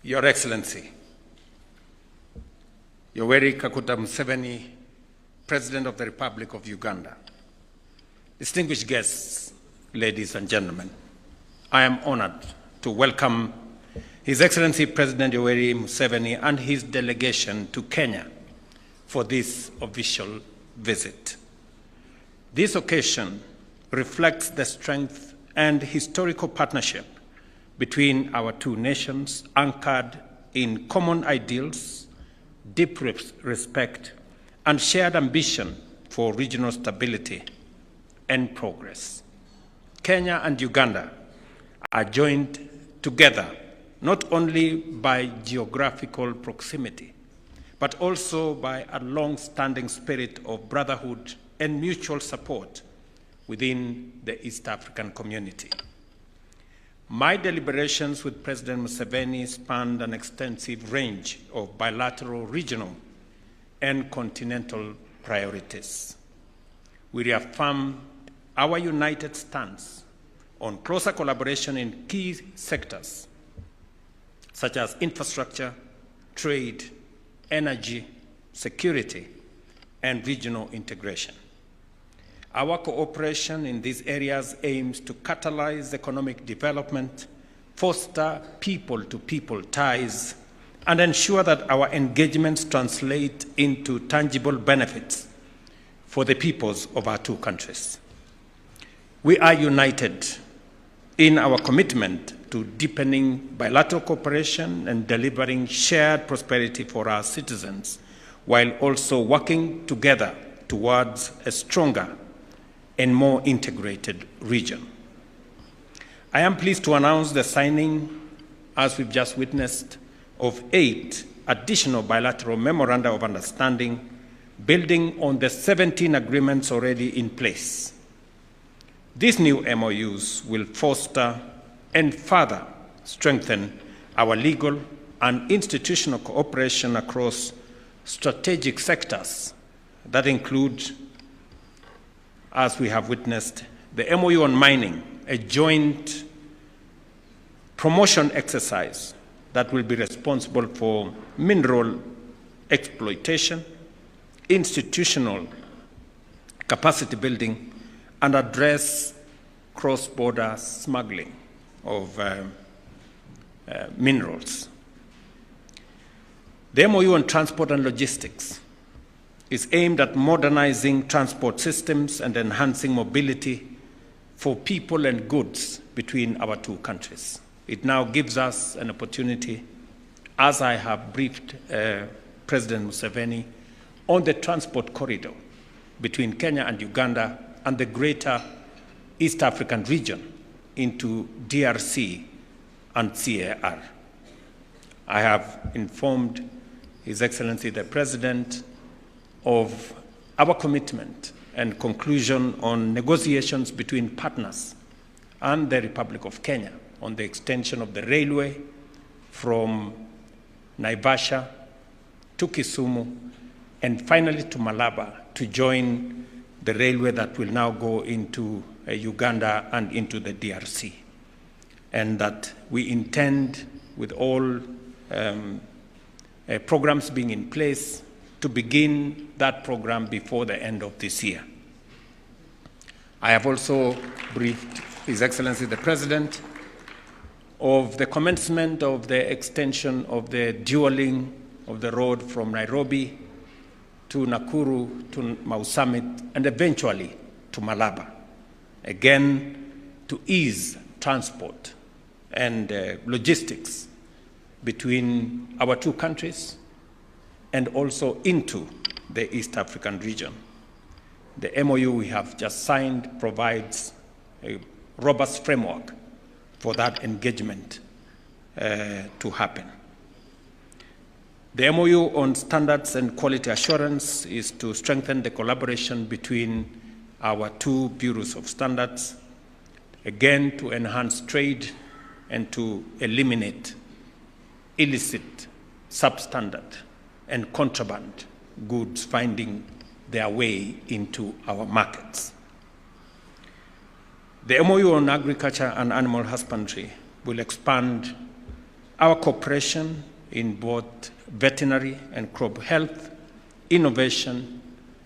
Your Excellency, Yoweri Kaguta Museveni, President of the Republic of Uganda, distinguished guests, ladies and gentlemen, I am honored to welcome His Excellency President Yoweri Museveni and his delegation to Kenya for this official visit. This occasion reflects the strength and historical partnership between our two nations, anchored in common ideals, deep respect, and shared ambition for regional stability and progress. Kenya and Uganda are joined together not only by geographical proximity, but also by a long-standing spirit of brotherhood and mutual support within the East African community. My deliberations with President Museveni spanned an extensive range of bilateral, regional, and continental priorities. We reaffirmed our united stance on closer collaboration in key sectors such as infrastructure, trade, energy, security, and regional integration. Our cooperation in these areas aims to catalyze economic development, foster people-to-people ties, and ensure that our engagements translate into tangible benefits for the peoples of our two countries. We are united in our commitment to deepening bilateral cooperation and delivering shared prosperity for our citizens, while also working together towards a stronger and more integrated region. I am pleased to announce the signing, as we've just witnessed, of 8 additional bilateral memoranda of understanding, building on the 17 agreements already in place. These new MOUs will foster and further strengthen our legal and institutional cooperation across strategic sectors that include, as we have witnessed, the MOU on mining, a joint promotion exercise that will be responsible for mineral exploitation, institutional capacity building, and address cross-border smuggling of minerals. The MOU on transport and logistics is aimed at modernizing transport systems and enhancing mobility for people and goods between our two countries. It now gives us an opportunity, as I have briefed President Museveni, on the transport corridor between Kenya and Uganda and the greater East African region into DRC and CAR. I have informed His Excellency the President of our commitment and conclusion on negotiations between partners and the Republic of Kenya on the extension of the railway from Naivasha to Kisumu and finally to Malaba to join the railway that will now go into Uganda and into the DRC. And that we intend, with all programs being in place, to begin that program before the end of this year. I have also briefed His Excellency the President of the commencement of the extension of the dualling of the road from Nairobi to Nakuru to Mau Summit and eventually to Malaba, again to ease transport and logistics between our two countries and also into the East African region. The MOU we have just signed provides a robust framework for that engagement to happen. The MOU on standards and quality assurance is to strengthen the collaboration between our two bureaus of standards, again to enhance trade and to eliminate illicit, substandard, and contraband goods finding their way into our markets. The MOU on agriculture and animal husbandry will expand our cooperation in both veterinary and crop health, innovation,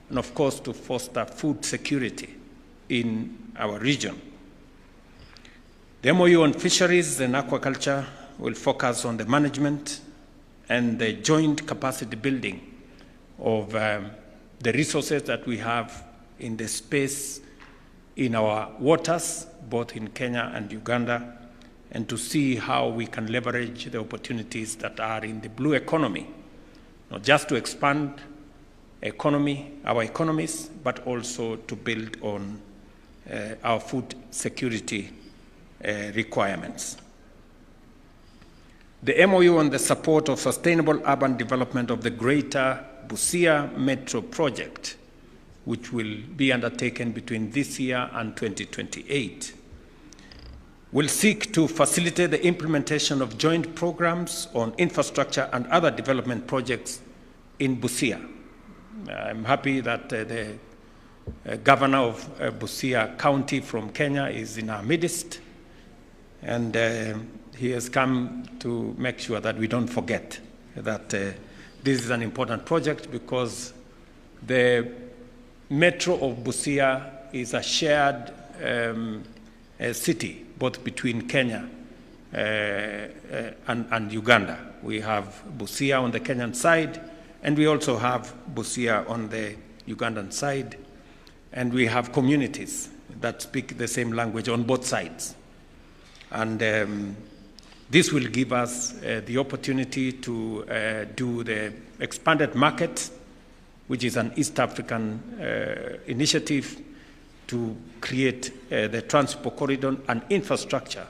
and of course to foster food security in our region. The MOU on fisheries and aquaculture will focus on the management and the joint capacity building of the resources that we have in the space in our waters, both in Kenya and Uganda, and to see how we can leverage the opportunities that are in the blue economy, not just to expand our economies, but also to build on our food security requirements. The MOU on the support of sustainable urban development of the Greater Busia Metro project, which will be undertaken between this year and 2028, will seek to facilitate the implementation of joint programs on infrastructure and other development projects in Busia. I'm happy that the governor of Busia County from Kenya is in our midst, and he has come to make sure that we don't forget that this is an important project, because the metro of Busia is a shared city, both between Kenya and Uganda. We have Busia on the Kenyan side, and we also have Busia on the Ugandan side, and we have communities that speak the same language on both sides. And this will give us the opportunity to do the expanded market, which is an East African initiative to create the transport corridor and infrastructure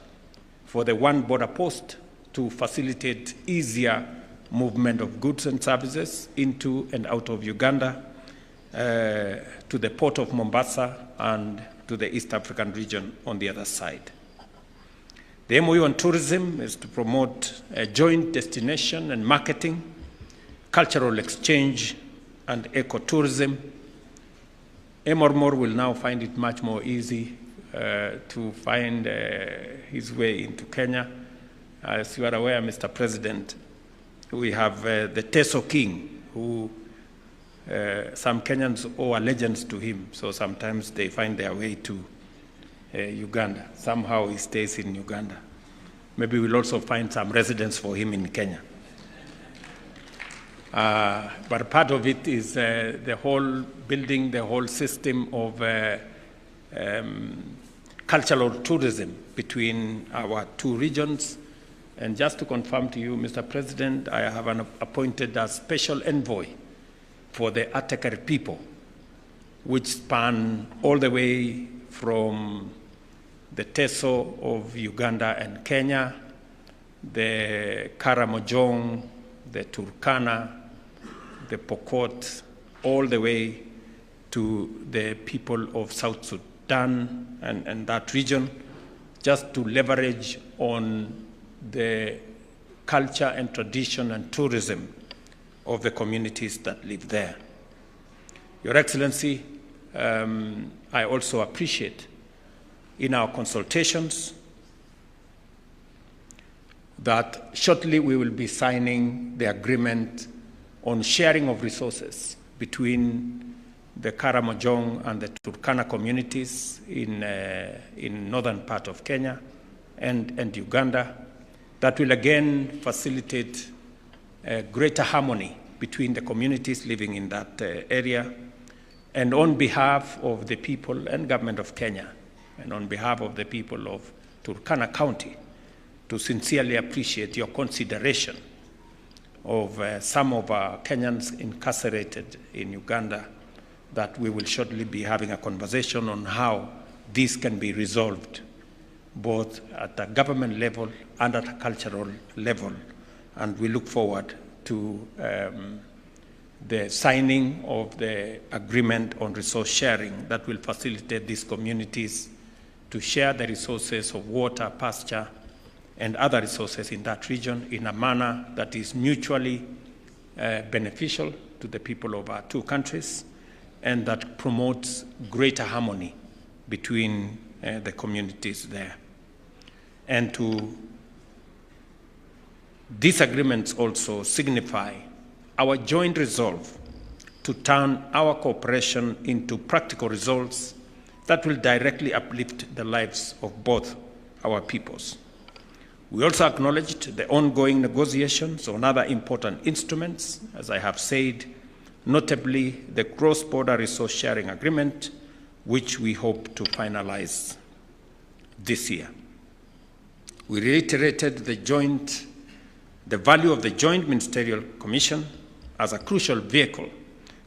for the one border post to facilitate easier movement of goods and services into and out of Uganda, to the port of Mombasa and to the East African region on the other side. The MOU on tourism is to promote a joint destination and marketing, cultural exchange, and ecotourism. Emormor will now find it much more easy to find his way into Kenya. As you are aware, Mr. President, we have the Teso King, who some Kenyans owe allegiance to him, so sometimes they find their way to Uganda. Somehow he stays in Uganda. Maybe we'll also find some residence for him in Kenya. But part of it is the whole building, the whole system of cultural tourism between our two regions. And just to confirm to you, Mr. President, I have appointed a special envoy for the Atakari people, which span all the way from the Teso of Uganda and Kenya, the Karamojong, the Turkana, the Pokot, all the way to the people of South Sudan and that region, just to leverage on the culture and tradition and tourism of the communities that live there. Your Excellency, I also appreciate in our consultations that shortly we will be signing the agreement on sharing of resources between the Karamojong and the Turkana communities in northern part of Kenya and Uganda, that will again facilitate greater harmony between the communities living in that area. And on behalf of the people and government of Kenya, and on behalf of the people of Turkana County, to sincerely appreciate your consideration of some of our Kenyans incarcerated in Uganda, that we will shortly be having a conversation on how this can be resolved, both at the government level and at a cultural level. And we look forward to the signing of the agreement on resource sharing that will facilitate these communities to share the resources of water, pasture, and other resources in that region in a manner that is mutually beneficial to the people of our two countries, and that promotes greater harmony between the communities there. And to These agreements also signify our joint resolve to turn our cooperation into practical results that will directly uplift the lives of both our peoples. We also acknowledged the ongoing negotiations on other important instruments, as I have said, notably the cross-border resource sharing agreement, which we hope to finalize this year. We reiterated the value of the Joint Ministerial Commission as a crucial vehicle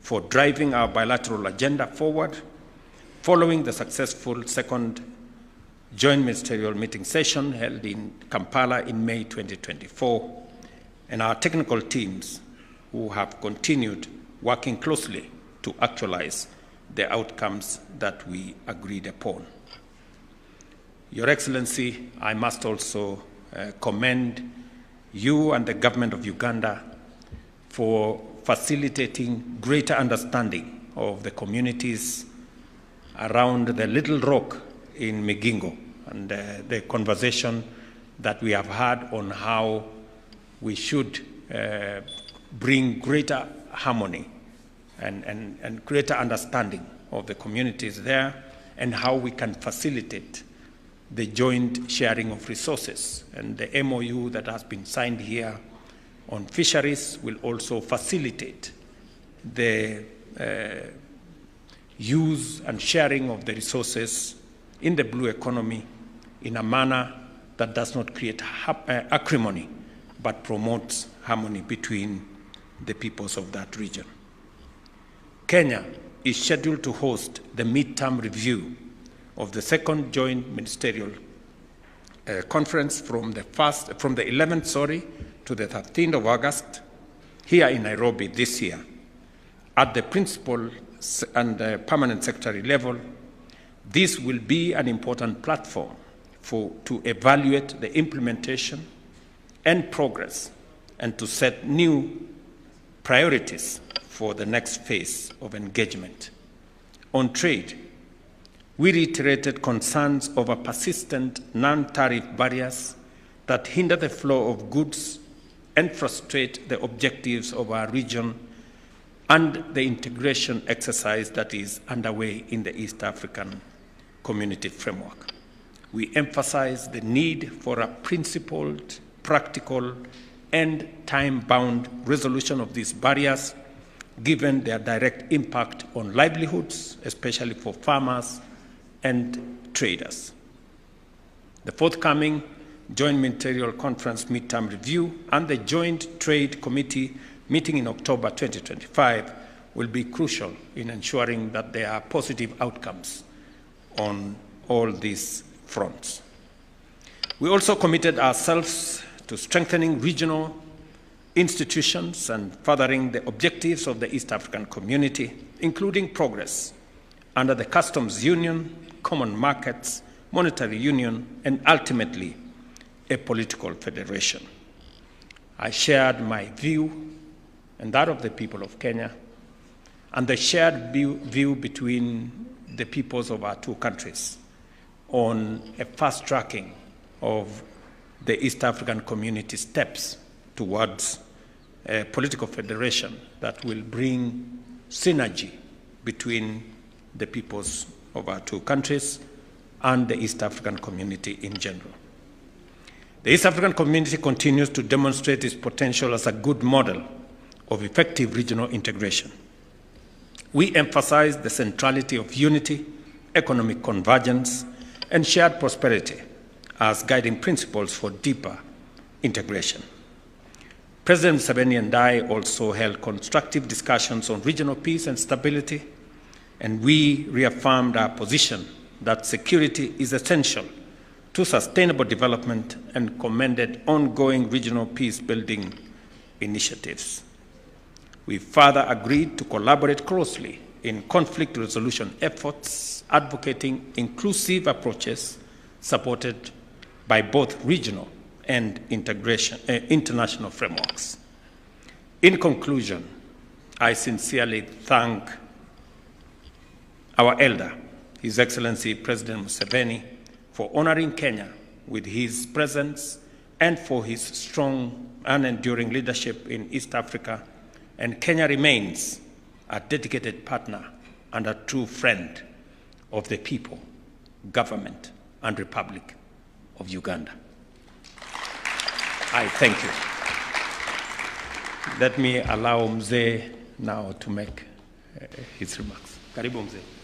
for driving our bilateral agenda forward, following the successful second Joint Ministerial Meeting session held in Kampala in May 2024, and our technical teams who have continued working closely to actualize the outcomes that we agreed upon. Your Excellency, I must also commend you and the government of Uganda for facilitating greater understanding of the communities around the Little Rock in Migingo, and the conversation that we have had on how we should bring greater harmony and greater understanding of the communities there, and how we can facilitate the joint sharing of resources. And the MOU that has been signed here on fisheries will also facilitate the use and sharing of the resources in the blue economy in a manner that does not create acrimony, but promotes harmony between the peoples of that region. Kenya is scheduled to host the midterm review of the second joint ministerial conference from the 11th to the 13th of August here in Nairobi this year. At the principal and permanent secretary level, this will be an important platform to evaluate the implementation and progress, and to set new priorities for the next phase of engagement. On trade, we reiterated concerns over persistent non-tariff barriers that hinder the flow of goods and frustrate the objectives of our region and the integration exercise that is underway in the East African Community Framework. We emphasize the need for a principled, practical, and time-bound resolution of these barriers, given their direct impact on livelihoods, especially for farmers and traders. The forthcoming Joint Ministerial Conference midterm review and the Joint Trade Committee meeting in October 2025 will be crucial in ensuring that there are positive outcomes on all these fronts. We also committed ourselves to strengthening regional institutions and furthering the objectives of the East African community, including progress under the customs union, common markets, monetary union, and ultimately a political federation. I shared my view and that of the people of Kenya, and the shared view between the peoples of our two countries on a fast tracking of the East African community steps towards a political federation that will bring synergy between the peoples of our two countries and the East African community in general. The East African community continues to demonstrate its potential as a good model of effective regional integration. We emphasize the centrality of unity, economic convergence, and shared prosperity as guiding principles for deeper integration. President Museveni and I also held constructive discussions on regional peace and stability, and we reaffirmed our position that security is essential to sustainable development and commended ongoing regional peace-building initiatives. We further agreed to collaborate closely in conflict resolution efforts, advocating inclusive approaches supported by both regional and international frameworks. In conclusion, I sincerely thank our elder, His Excellency President Museveni, for honoring Kenya with his presence and for his strong and enduring leadership in East Africa, and Kenya remains a dedicated partner and a true friend of the people, government, and Republic of Uganda. I thank you. Let me allow Mzee now to make his remarks. Karibu Mzee.